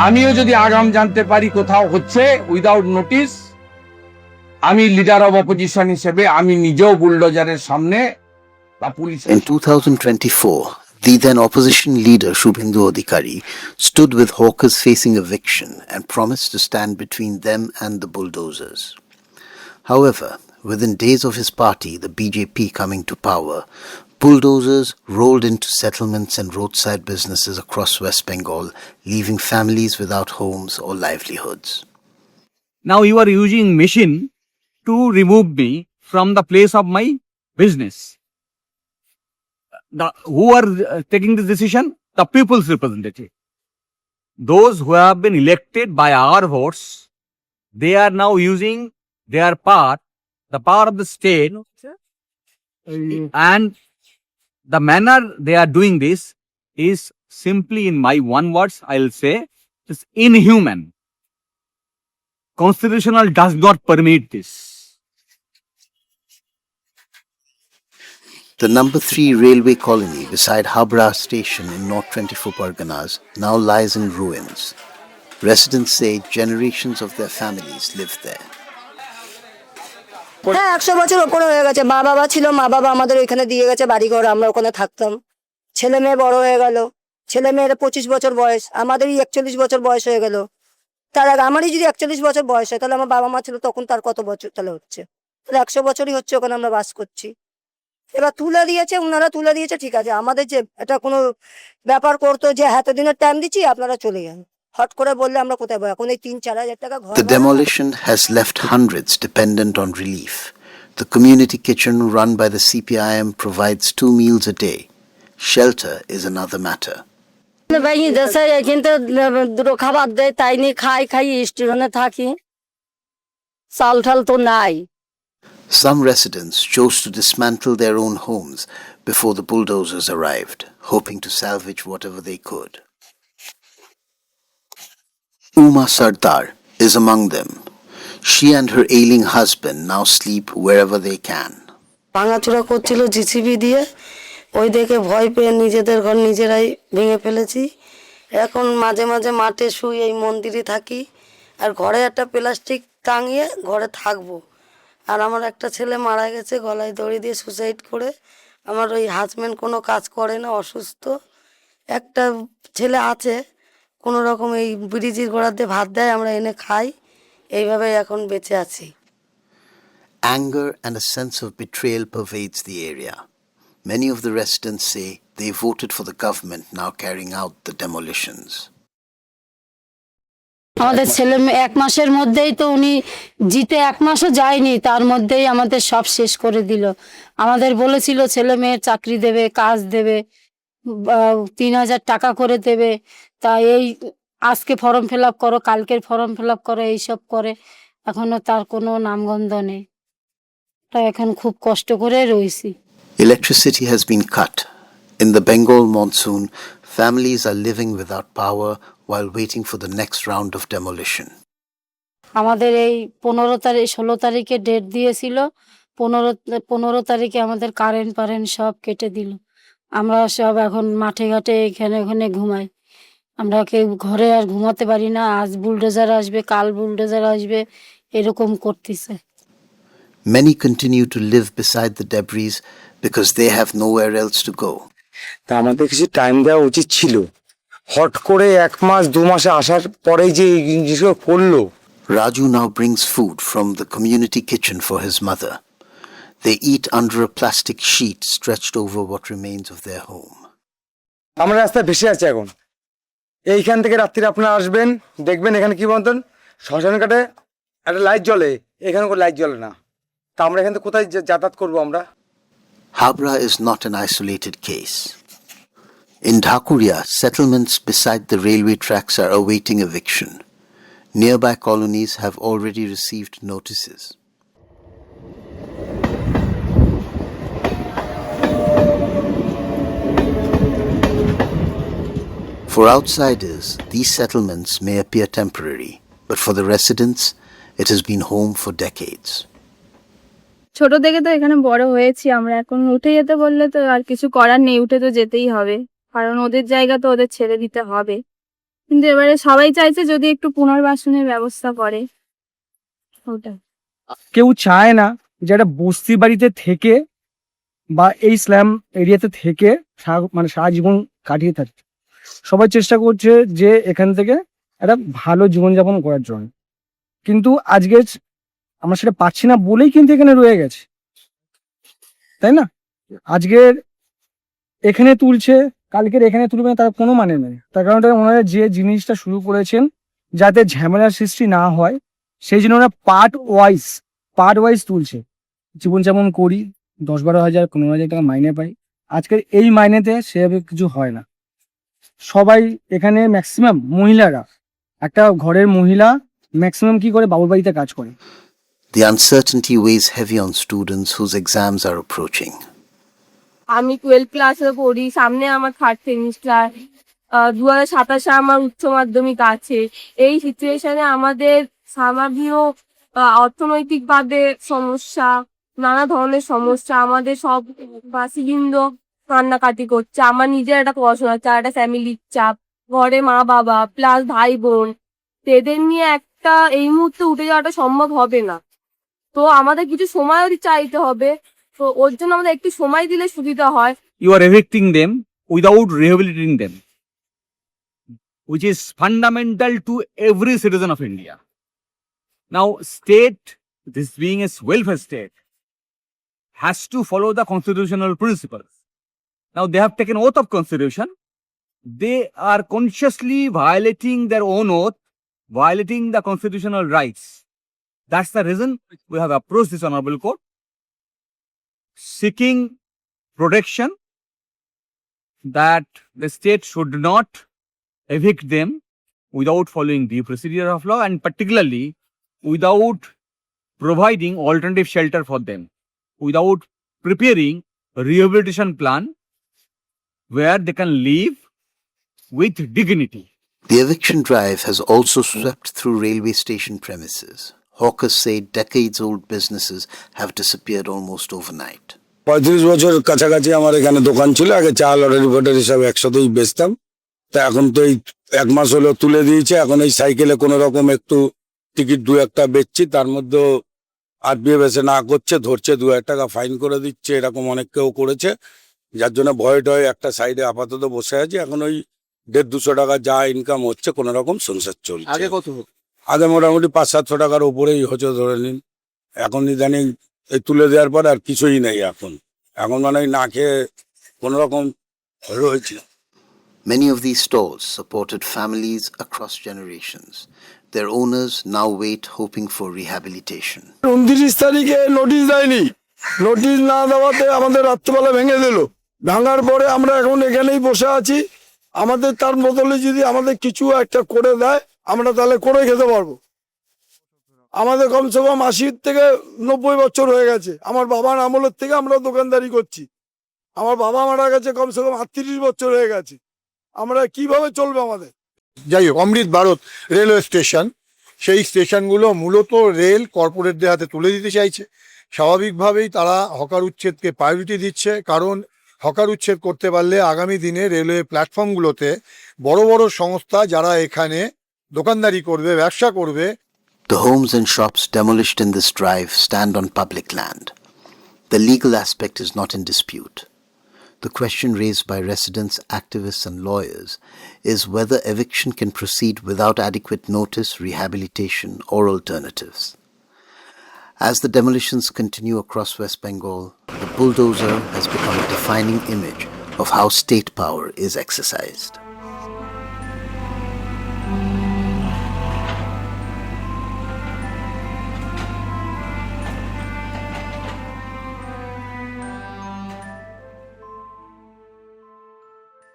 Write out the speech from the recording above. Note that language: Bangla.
আমিও যদি আগাম জানতে পারি কোথাও হচ্ছে উইদাউট নোটিস, আমি লিডার অব অপোজিশন হিসেবে আমি নিজেও বুলডোজারের সামনে বা পুলিশের। In 2024, the then opposition leader Shubhendu Adhikari stood with hawkers facing eviction and promised to stand between them and the bulldozers. However, within days of his party, the BJP coming to power, bulldozers rolled into settlements and roadside businesses across West Bengal, leaving families without homes or livelihoods. Now you are using machine to remove me from the place of my business. Who are taking this decision? The people's representative. Those who have been elected by our votes, they are now using their power, the power of the state, and the manner they are doing this is simply, in my one words, I'll say, is inhuman. Constitutional does not permit this. The number 3 railway colony beside Habra station in North 24 Parganas now lies in ruins. Residents say generations of their families lived there. হ্যাঁ 100 বছর ওপরে হয়ে গেছে। মা বাবা ছিল, মা বাবা আমাদের ওইখানে দিয়ে গেছে বাড়িঘর, আমরা ওখানে থাকতাম। ছেলে মেয়ে বড় হয়ে গেল, ছেলে মেয়ের 25 বছর বয়স, আমাদেরই 41 বছর বয়স হয়ে গেল। তার আগে আমারই যদি 41 বছর বয়স হয়, তাহলে আমার বাবা মা ছিল তখন, তার কত বছর তাহলে হচ্ছে? তাহলে 100 বছরই হচ্ছে ওখানে আমরা বাস করছি। এবার তুলে দিয়েছে, ওনারা তুলে দিয়েছে, ঠিক আছে। আমাদের যে এটা কোনো ব্যাপার করতো যে এতদিনের টাইম দিচ্ছি আপনারা চলে যান, হট করে বললে আমরা কোথায় পাবো? এখন এই 3-4 হাজার টাকা ঘর The demolition has left hundreds dependent on relief. The community kitchen run by the CPIM provides 2 meals a day. Shelter is another matter. কিন্তু দুটো খাবার দেয়, তাই নিয়ে খাই স্টেশনে থাকি, চাল ঠাল তো নাই। Some residents chose to dismantle their own homes before the bulldozers arrived, hoping to salvage whatever they could. Uma Sardar is among them. She and her ailing husband now sleep wherever they can. ভাঙাচোরা করছিল জিসিবি দিয়ে, ওই দেখে ভয় পেয়ে নিজেদের ঘর নিজেরাই ভেঙে ফেলেছি। এখন মাঝে মাঝে মাঠে শুই, এই মন্দিরে থাকি, আর ঘরে একটা প্লাস্টিক টাঙিয়ে ঘরে থাকবো। আর আমার একটা ছেলে মারা গেছে গলায় দড়ি দিয়ে সুসাইড করে। আমার ওই হাজব্যান্ড কোনো কাজ করে না, অসুস্থ। একটা ছেলে আছে, কোনো রকম এই ব্রিজের গোড়াতে ভাত দেয়, আমরা এনে খাই, এইভাবে এখন বেঁচে আছি। Anger and a sense of betrayal pervades the area. Many of the residents say they voted for the government now carrying out the demolitions. আমাদের ছেলে 1 মাসের মধ্যেই তো উনি জিতে 1 মাসও যায়নি, তার মধ্যেই আমাদের সব শেষ করে দিল। আমাদের বলেছিল ছেলে মেয়ের চাকরি দেবে, কাজ দেবে, 3000 টাকা করে দেবে। তা এই আজকে ফর্ম ফিল আপ করো, কালকের ফর্ম ফিল আপ করো, এইসব করে এখনো তার কোনো নামগন্ধ নেই। তাই এখন খুব কষ্ট করে রয়েছি। Electricity has been cut. In the Bengal monsoon, families are living without power while waiting for the next round of demolition. আমাদের এই 15 তারিখ 16 তারিখে ডেট দিয়েছিল, 15 তারিখে আমাদের কারেন্ট সব কেটে দিল। আমরা সব এখন মাঠে ঘাটে এখানে ওখানে ঘুমাই, আমরা কেউ ঘরে আর ঘুমাতে পারি না। আজ বুলডোজার আসবে, কাল বুলডোজার আসবে, এরকম করতেছে। Many continue to live beside the debris because they have nowhere else to go. তা আমাদের কিছু টাইম দেওয়া উচিত ছিল। হট করে 1 মাস 2 মাসে আসার পরেই যে এই জিনিসগুলো করলো। Raju now brings food from the community kitchen for his mother. They eat under a plastic sheet stretched over what remains of their home. আমরা রাস্তায় ভেসে আছি এখন। এইখান থেকে রাত্রিরে আপনারা আসবেন, দেখবেন এখানে কি বলতেন শ্মশান ঘাটে একটা লাইট জ্বলে, এখানে কোনো লাইট জ্বলে না। তা আমরা এখান থেকে কোথায় যাতায়াত করবো আমরা? Habra is not an isolated case. In Dhakuria, settlements beside the railway tracks are awaiting eviction. Nearby colonies have already received notices. For outsiders, these settlements may appear temporary, but for the residents, it has been home for decades. ছোট থেকে তো এখানে বড় হয়েছি আমরা, এখন উঠে যেতে বললে তো আর কিছু করার নেই, উঠে তো যেতেই হবে, কারণ ওদের জায়গা তো ওদের ছেড়ে দিতে হবে। কিন্তু এবারে সবাই চাইছে যদি একটু পুনর্বাসনের ব্যবস্থা করে ওটা। কেউ চায় না যে একটা বস্তি বাড়িতে থেকে বা এই স্ল্যাম এরিয়াতে থেকে মানে সারা জীবন কাটিয়ে থাকতে। সবাই চেষ্টা করছে যে এখান থেকে একটা ভালো জীবনযাপন করার জন্য, কিন্তু আজকে আমরা সেটা পাচ্ছি না বলেই কিন্তু এখানে রয়ে গেছে, তাই না? আজকের এখানে তুলছে, কালকের এখানে তুলবে না, তার কোনো মানে নেই। তার কারণটা ওনারা যে জিনিসটা শুরু করেছেন যাতে ঝামেলার সৃষ্টি না হয়, সেই জন্য ওরা পার্ট ওয়াইজ তুলছে। জীবনযাপন করি, 10-12 হাজার 15 হাজার টাকা মাইনে পাই। আজকের এই মাইনেতে সেভাবে কিছু হয় না। সবাই এখানে ম্যাক্সিমাম মহিলারা, একটা ঘরের মহিলা ম্যাক্সিমাম কি করে, বাবুর বাড়িতে কাজ করে। The uncertainty weighs heavy on students whose exams are approaching. আমি 12 ক্লাসে পড়ি, সামনে আমার 3rd সেমিস্টার, 2027 আমার উচ্চ মাধ্যমিক আছে। এই সিচুয়েশনে আমাদের সামাজিক অর্থনৈতিকভাবে সমস্যা, নানা ধরনের সমস্যা, আমাদের সব বাসিবৃন্দ কান্নাকাটি করছে। আমার নিজের একটা পড়াশোনার চাপ, একটা ফ্যামিলির চাপ, ঘরে মা বাবা প্লাস ভাই বোন, এদের নিয়ে একটা এই মুহূর্তে উঠে যাওয়াটা সম্ভব হবে না। তো আমাদের কিছু সময়ও চাইতে হবে, তো ওর জন্য আমাদের একটু সময় দিলে সুবিধা হয়। You are evicting them without rehabilitating them, which is fundamental to every citizen of India. Now, state, this being a welfare state, has to follow the constitutional principles. Now, they have taken oath of constitution. They are consciously violating their own oath, violating the constitutional rights. That's the reason we have approached this honorable court, seeking protection that the state should not evict them without following due procedure of law, and particularly without providing alternative shelter for them, without preparing a rehabilitation plan where they can live with dignity. The eviction drive has also swept through railway station premises. Hawkers say decades-old businesses have disappeared almost overnight. 35 বছর কাছাকাছি আমার এখানে দোকান ছিল। আগে চা লটারি ফটারি সব একসাথেই বেচতাম। তা এখন তো এই 1 মাস হলো তুলে দিয়েছে। এখন এই সাইকেলে কোনো রকম একটু টিকিট 2-1টা বেচছি, তার মধ্যে আরপিএফ এসে না করছে, ধরছে 2,000 টাকা ফাইন করে দিচ্ছে। এরকম অনেক কেউ করেছে, যার জন্য ভয়ে টয়ে একটা সাইডে আপাতত বসে আছি। এখন ওই 150-200 টাকা যা ইনকাম হচ্ছে কোনো রকম সংসার চলছে। আগে কত? আগে মোটামুটি 500-700 টাকার উপরেই হচ্ছে ধরে নিন। এখন ইদানিং এই তুলে দেওয়ার পর আর কিছুই নেই। এখন মানে না খেয়ে কোনো রকম রয়েছে। Many of these stalls supported families across generations. Their owners now wait hoping for rehabilitation. 29 তারিখে নোটিশ দেয়নি, নোটিশ না দেওয়াতে আমাদের রাত্রেবেলা ভেঙে দিল। ভাঙার পরে আমরা এখন এখানেই বসে আছি। আমাদের তার বদলে যদি আমাদের কিছু একটা করে দেয়, আমরা তাহলে করে খেতে পারবো। আমাদের কমসে কম 80 থেকে 90 বছর হয়ে গেছে। আমার বাবার আমলের থেকে আমরা দোকানদারি করছি। আমার বাবা মারা গেছে কমসে কম 38 বছর হয়ে গেছে। আমরা কিভাবে চলবে আমাদের? যাই হোক, অমৃত ভারত রেলওয়ে স্টেশন, সেই স্টেশনগুলো মূলত রেল কর্পোরেটদের হাতে তুলে দিতে চাইছে। স্বাভাবিকভাবেই তারা হকার উচ্ছেদকে প্রায়োরিটি দিচ্ছে, কারণ হকার উচ্ছেদ করতে পারলে আগামী দিনে রেলওয়ে প্ল্যাটফর্মগুলোতে বড় বড় সংস্থা যারা এখানে দোকানদারি করবে, ব্যবসা করবে। The homes and shops demolished in this drive stand on public land. The legal aspect is not in dispute. The question raised by residents, activists and lawyers is whether eviction can proceed without adequate notice, rehabilitation or alternatives. As the demolitions continue across West Bengal, the bulldozer has become a defining image of how state power is exercised.